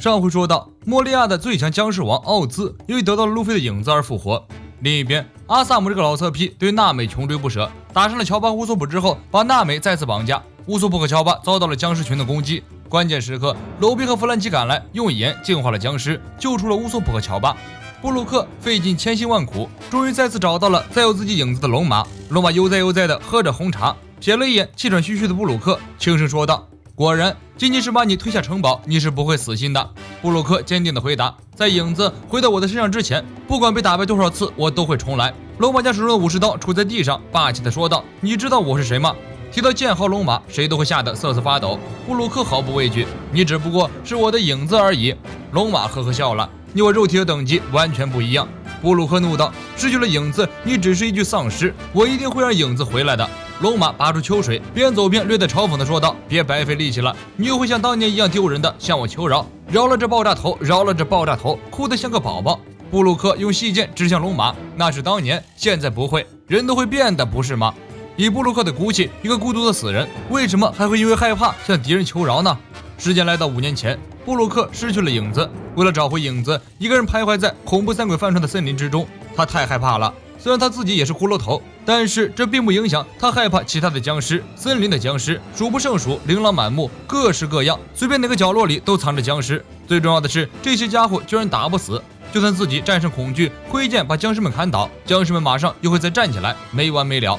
上回说到，莫利亚的最强僵尸王奥兹因为得到了路飞的影子而复活。另一边，阿萨姆这个老色批对娜美穷追不舍，打伤了乔巴乌索普之后，把娜美再次绑架。乌索普和乔巴遭到了僵尸群的攻击，关键时刻，罗宾和弗兰奇赶来，用盐净化了僵尸，救出了乌索普和乔巴。布鲁克费尽千辛万苦，终于再次找到了载有自己影子的龙马。龙马悠哉悠哉地喝着红茶，瞥了一眼气喘吁吁的布鲁克，轻声说道：“果然，仅仅是把你推下城堡，你是不会死心的。”布鲁克坚定地回答：“在影子回到我的身上之前，不管被打败多少次，我都会重来。”龙马将手中的武士刀杵在地上，霸气地说道：“你知道我是谁吗？”提到剑豪龙马，谁都会吓得瑟瑟发抖。布鲁克毫不畏惧：“你只不过是我的影子而已。”龙马呵呵笑了：“你我肉体的等级完全不一样。”布鲁克怒道：“失去了影子，你只是一具丧尸，我一定会让影子回来的。”龙马拔出秋水，边走边略带嘲讽地说道：“别白费力气了，你又会像当年一样丢人的向我求饶，饶了这爆炸头，饶了这爆炸头，哭得像个宝宝。”布鲁克用细剑指向龙马：“那是当年，现在不会，人都会变的，不是吗？”以布鲁克的骨气，一个孤独的死人，为什么还会因为害怕向敌人求饶呢？时间来到5年前，布鲁克失去了影子，为了找回影子，一个人徘徊在恐怖三鬼翻船的森林之中。他太害怕了，虽然他自己也是骷髅头，但是这并不影响他害怕其他的僵尸。森林的僵尸数不胜数，琳琅满目，各式各样，随便哪个角落里都藏着僵尸。最重要的是，这些家伙居然打不死，就算自己战胜恐惧，挥剑把僵尸们砍倒，僵尸们马上又会再站起来，没完没了。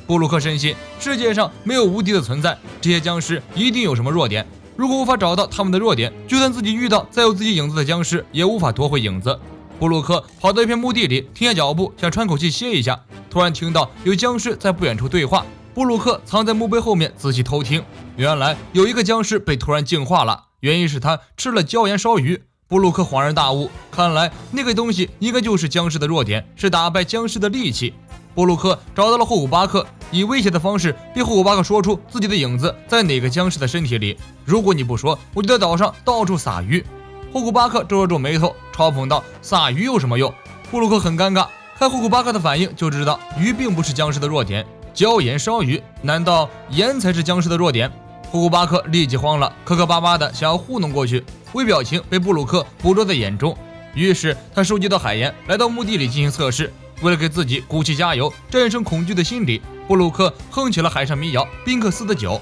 布鲁克深信世界上没有无敌的存在，这些僵尸一定有什么弱点，如果无法找到他们的弱点，就算自己遇到载有自己影子的僵尸，也无法夺回影子。布鲁克跑到一片墓地里，停下脚步，想喘口气歇一下，突然听到有僵尸在不远处对话。布鲁克藏在墓碑后面仔细偷听，原来有一个僵尸被突然净化了，原因是他吃了椒盐烧鱼。布鲁克恍然大悟，看来那个东西应该就是僵尸的弱点，是打败僵尸的利器。布鲁克找到了霍古巴克，以威胁的方式逼霍古巴克说出自己的影子在哪个僵尸的身体里。如果你不说，我就在岛上到处撒鱼。霍古巴克皱了皱眉头，嘲讽道：“撒鱼有什么用？”布鲁克很尴尬，看霍古巴克的反应就知道鱼并不是僵尸的弱点。椒盐烧鱼，难道盐才是僵尸的弱点？霍古巴克立即慌了，磕磕巴巴的想要糊弄过去，微表情被布鲁克捕捉在眼中。于是他收集到海盐，来到墓地里进行测试。为了给自己鼓气加油，战胜恐惧的心理，布鲁克哼起了海上民谣《宾克斯的酒》。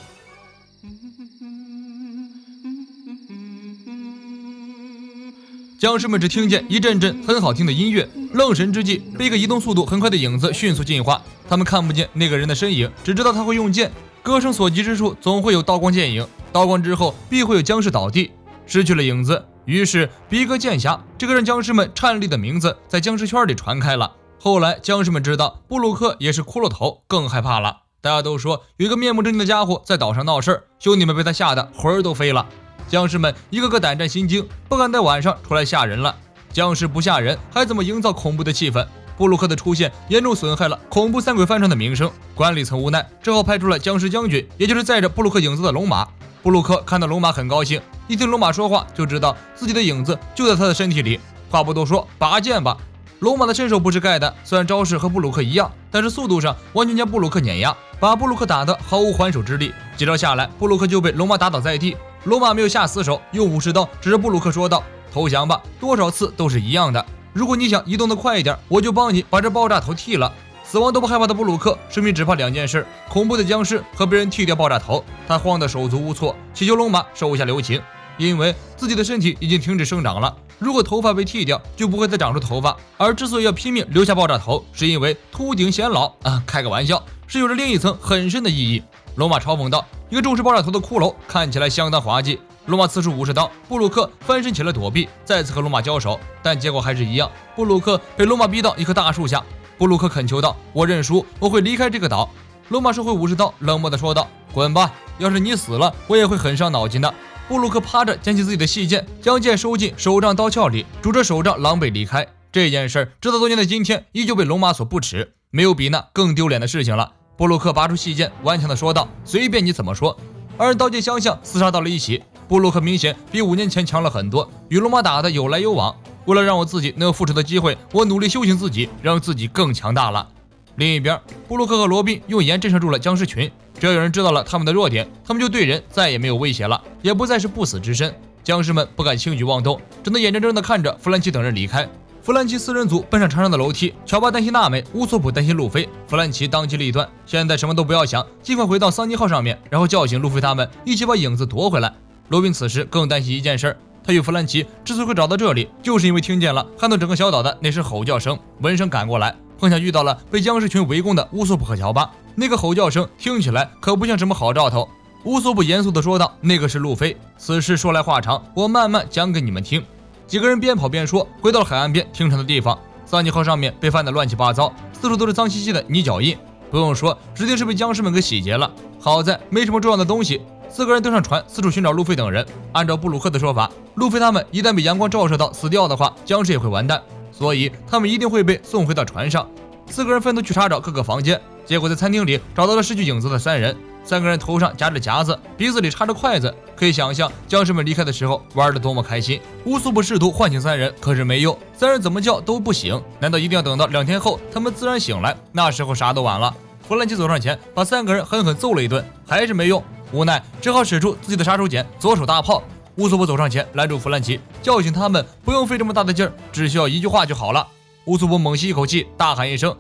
僵尸们只听见一阵阵很好听的音乐，愣神之际，被一个移动速度很快的影子迅速进化。他们看不见那个人的身影，只知道他会用剑，歌声所及之处总会有刀光剑影，刀光之后必会有僵尸倒地。失去了影子，于是比格剑侠这个让僵尸们颤栗的名字在僵尸圈里传开了。后来僵尸们知道布鲁克也是骷髅头，更害怕了。大家都说有一个面目狰狞的家伙在岛上闹事儿，兄弟们被他吓得魂儿都飞了。僵尸们一个个胆战心惊，不敢在晚上出来吓人了。僵尸不吓人，还怎么营造恐怖的气氛？布鲁克的出现严重损害了恐怖三鬼翻船的名声，管理层无奈，只好派出了僵尸将军，也就是载着布鲁克影子的龙马。布鲁克看到龙马很高兴，一听龙马说话就知道自己的影子就在他的身体里。话不多说，拔剑吧！龙马的身手不是盖的，虽然招式和布鲁克一样，但是速度上完全将布鲁克碾压，把布鲁克打得毫无还手之力。几招下来，布鲁克就被龙马打倒在地。龙马没有下死手，用武士刀指着布鲁克说道：“投降吧，多少次都是一样的。如果你想移动得快一点，我就帮你把这爆炸头剃了。”死亡都不害怕的布鲁克，生命只怕两件事：恐怖的僵尸和被人剃掉爆炸头。他慌得手足无措，祈求龙马手下留情，因为自己的身体已经停止生长了。如果头发被剃掉，就不会再长出头发。而之所以要拼命留下爆炸头，是因为秃顶显老啊！开个玩笑，是有着另一层很深的意义。龙马嘲讽道：“一个重视爆炸头的骷髅，看起来相当滑稽。”龙马刺出武士刀，布鲁克翻身起来躲避，再次和龙马交手，但结果还是一样。布鲁克被龙马逼到一棵大树下，布鲁克恳求道：“我认输，我会离开这个岛。”龙马收回武士刀，冷漠地说道：“滚吧，要是你死了，我也会很伤脑筋的。”布鲁克趴着捡起自己的细剑，将剑收进手杖刀鞘里，拄着手杖狼狈离开。这件事直到多年的今天，依旧被龙马所不齿，没有比那更丢脸的事情了。布鲁克拔出细剑，顽强地说道：“随便你怎么说。”二人刀剑相向，厮杀到了一起。布鲁克明显比5年前强了很多，与龙马打得有来有往。为了让我自己能有复仇的机会，我努力修行自己，让自己更强大了。另一边，布鲁克和罗宾用盐震慑住了僵尸群，只要有人知道了他们的弱点，他们就对人再也没有威胁了，也不再是不死之身。僵尸们不敢轻举妄动，只能眼睁睁地看着弗兰奇等人离开。弗兰奇4人组奔上长长的楼梯，乔巴担心娜美，乌索普担心路飞。弗兰奇当机立断，现在什么都不要想，尽快回到桑尼号上面，然后叫醒路飞他们，一起把影子夺回来。罗宾此时更担心一件事，他与弗兰奇之所以会找到这里，就是因为听见了撼动整个小岛的那声吼叫声，闻声赶过来，碰巧遇到了被僵尸群围攻的乌索普和乔巴。那个吼叫声听起来可不像什么好兆头。乌索普严肃地说道：“那个是路飞。此事说来话长，我慢慢讲给你们听。”几个人边跑边说，回到了海岸边停船的地方。桑尼号上面被翻得乱七八糟，四处都是脏兮兮的泥脚印，不用说，指定是被僵尸们给洗劫了。好在没什么重要的东西。4个人登上船，四处寻找路飞等人。按照布鲁克的说法，路飞他们一旦被阳光照射到死掉的话，僵尸也会完蛋，所以他们一定会被送回到船上。4个人分头去查找各个房间，结果在餐厅里找到了失去影子的3人。3个人头上夹着夹子，鼻子里插着筷子，可以想象僵尸们离开的时候玩得多么开心。乌索普试图唤醒3人，可是没用，3人怎么叫都不醒。难道一定要等到2天后他们自然醒来？那时候啥都晚了。弗兰奇走上前，把3个人狠狠揍了一顿，还是没用，无奈只好使出自己的杀手锏——左手大炮。乌索普走上前拦住弗兰奇，叫醒他们，不用费这么大的劲儿，只需要一句话就好了。乌索普猛吸一口气，大喊一声：“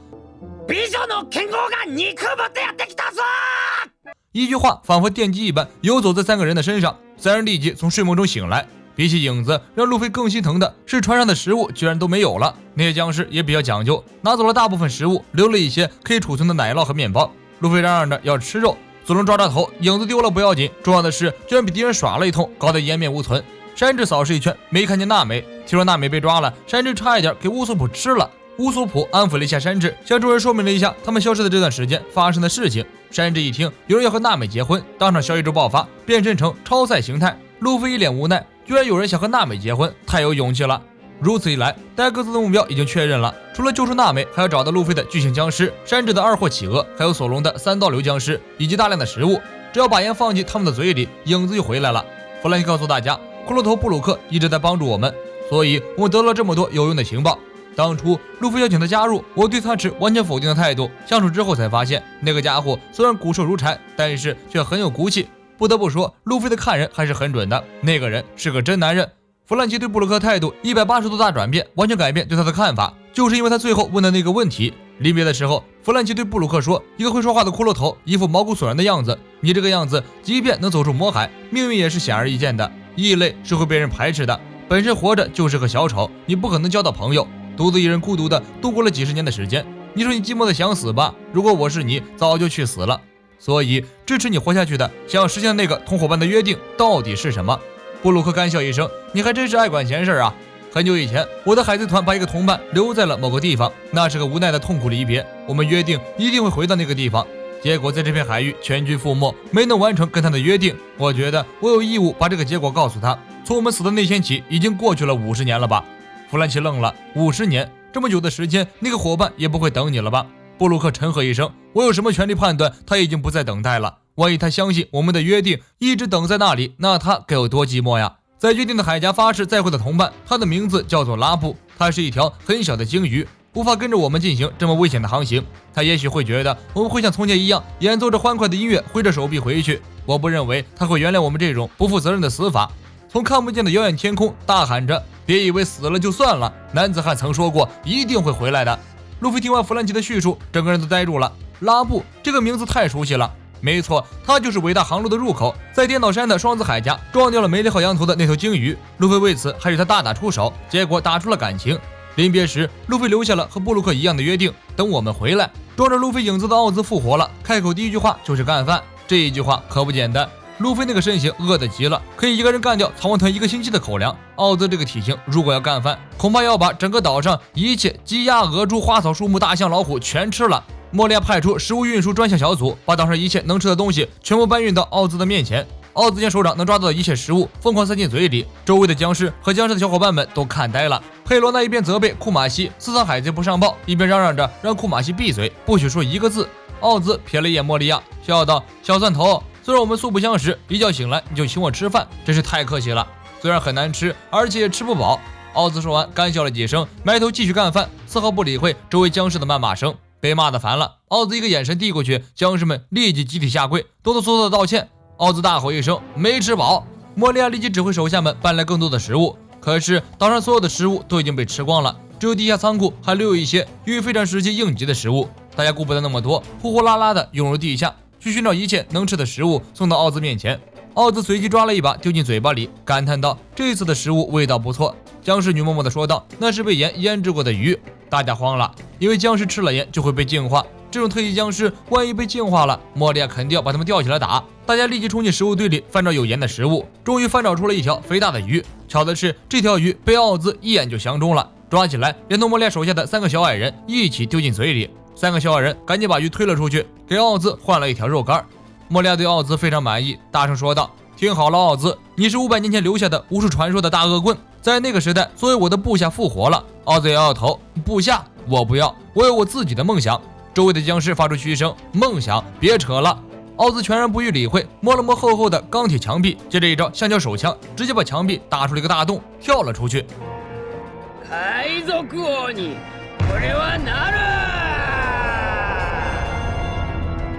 一句话仿佛电击一般游走在3个人的身上，3人立即从睡梦中醒来。比起影子，让路飞更心疼的是船上的食物居然都没有了。那些僵尸也比较讲究，拿走了大部分食物，留了一些可以储存的奶酪和面包。路飞嚷嚷着要吃肉，左龙抓抓头，影子丢了不要紧，重要的是居然被敌人耍了一通，搞得颜面无存。山治扫视一圈，没看见娜美，听说娜美被抓了，山治差一点给乌索普吃了。乌索普安抚了一下山治，向众人说明了一下他们消失的这段时间发生的事情。山治一听有人要和娜美结婚，当场小宇宙爆发，变身成超赛形态。路飞一脸无奈，居然有人想和娜美结婚，太有勇气了。如此一来，大家各自的目标已经确认了，除了救出娜美，还要找到路飞的巨型僵尸、山治的2货企鹅，还有索隆的3道流僵尸，以及大量的食物。只要把盐放进他们的嘴里，影子就回来了。弗兰奇告诉大家，骷髅头布鲁克一直在帮助我们，所以我们得了这么多有用的情报。当初路飞邀请他加入，我对他持完全否定的态度。相处之后才发现，那个家伙虽然骨瘦如柴，但是却很有骨气。不得不说，路飞的看人还是很准的，那个人是个真男人。弗兰奇对布鲁克态度180度大转变，完全改变对他的看法，就是因为他最后问的那个问题。离别的时候，弗兰奇对布鲁克说：“一个会说话的骷髅头，一副毛骨悚然的样子，你这个样子，即便能走出魔海，命运也是显而易见的。异类是会被人排斥的，本身活着就是个小丑，你不可能交到朋友。独自一人孤独的度过了几十年的时间，你说你寂寞的想死吧？如果我是你，早就去死了。所以支持你活下去的，想要实现那个同伙伴的约定到底是什么？”布鲁克干笑一声：“你还真是爱管闲事啊！很久以前，我的海贼团把一个同伴留在了某个地方，那是个无奈的痛苦离别。我们约定一定会回到那个地方，结果在这片海域全军覆没，没能完成跟他的约定。我觉得我有义务把这个结果告诉他。从我们死的那天起，已经过去了50年了吧？”弗兰奇愣了，50年，这么久的时间，那个伙伴也不会等你了吧？布鲁克沉喝一声：“我有什么权利判断他已经不再等待了？万一他相信我们的约定，一直等在那里，那他该有多寂寞呀！”在约定的海峡发誓再会的同伴，他的名字叫做拉布，他是一条很小的鲸鱼，无法跟着我们进行这么危险的航行。他也许会觉得我们会像从前一样演奏着欢快的音乐，挥着手臂回去。我不认为他会原谅我们这种不负责任的死法。从看不见的遥远天空大喊着：“别以为死了就算了，男子汉曾说过一定会回来的。”路飞听完弗兰奇的叙述，整个人都呆住了。拉布这个名字太熟悉了，没错，他就是伟大航路的入口，在颠倒山的双子海峡撞掉了梅利号羊头的那头鲸鱼。路飞为此还与他大打出手，结果打出了感情。临别时，路飞留下了和布鲁克一样的约定：等我们回来。装着路飞影子的奥兹复活了，开口第一句话就是干饭。这一句话可不简单。路飞那个身形饿得极了，可以一个人干掉草王团1个星期的口粮。奥兹这个体型，如果要干饭，恐怕要把整个岛上一切鸡鸭鹅猪花草树木大象老虎全吃了。莫利亚派出食物运输专项小组，把岛上一切能吃的东西全部搬运到奥兹的面前。奥兹将手掌能抓到的一切食物疯狂塞进嘴里，周围的僵尸和僵尸的小伙伴们都看呆了。佩罗娜一边责备库马西私藏海贼不上报，一边嚷嚷着让库马西闭嘴，不许说一个字。奥兹瞥了一眼莫利亚，笑道：“小蒜头，虽然我们素不相识，一觉醒来你就请我吃饭，真是太客气了。虽然很难吃，而且也吃不饱。”奥兹说完干笑了几声，埋头继续干饭，丝毫不理会周围僵尸的谩骂声。被骂得烦了，奥兹一个眼神递过去，僵尸们立即集体下跪，哆哆嗦嗦的道歉。奥兹大吼一声：“没吃饱！”莫利亚立即指挥手下们搬来更多的食物，可是岛上所有的食物都已经被吃光了，只有地下仓库还留有一些由于非常时期应急的食物。大家顾不得那么多，呼呼啦啦的涌入地下，去寻找一切能吃的食物送到奥兹面前。奥兹随即抓了一把丢进嘴巴里，感叹道：“这次的食物味道不错。”僵尸女默默地说道：“那是被盐腌制过的鱼。”大家慌了，因为僵尸吃了盐就会被净化，这种特异僵尸万一被净化了，莫利亚肯定要把他们吊起来打。大家立即冲进食物堆里翻找有盐的食物，终于翻找出了一条肥大的鱼。巧的是，这条鱼被奥兹一眼就相中了，抓起来连同莫利亚手下的3个小矮人一起丢进嘴里。3个小矮人赶紧把鱼推了出去，给奥兹换了一条肉干。莫利亚对奥兹非常满意，大声说道：“听好了，奥兹，你是500年前留下的无数传说的大恶棍，在那个时代，作为我的部下复活了。”奥兹摇摇头：“部下，我不要，我有我自己的梦想。”周围的僵尸发出嘘声：“梦想，别扯了！”奥兹全然不予理会，摸了摸厚厚的钢铁墙壁，接着一招橡胶手枪，直接把墙壁打出了一个大洞，跳了出去。海賊王にこれはなる。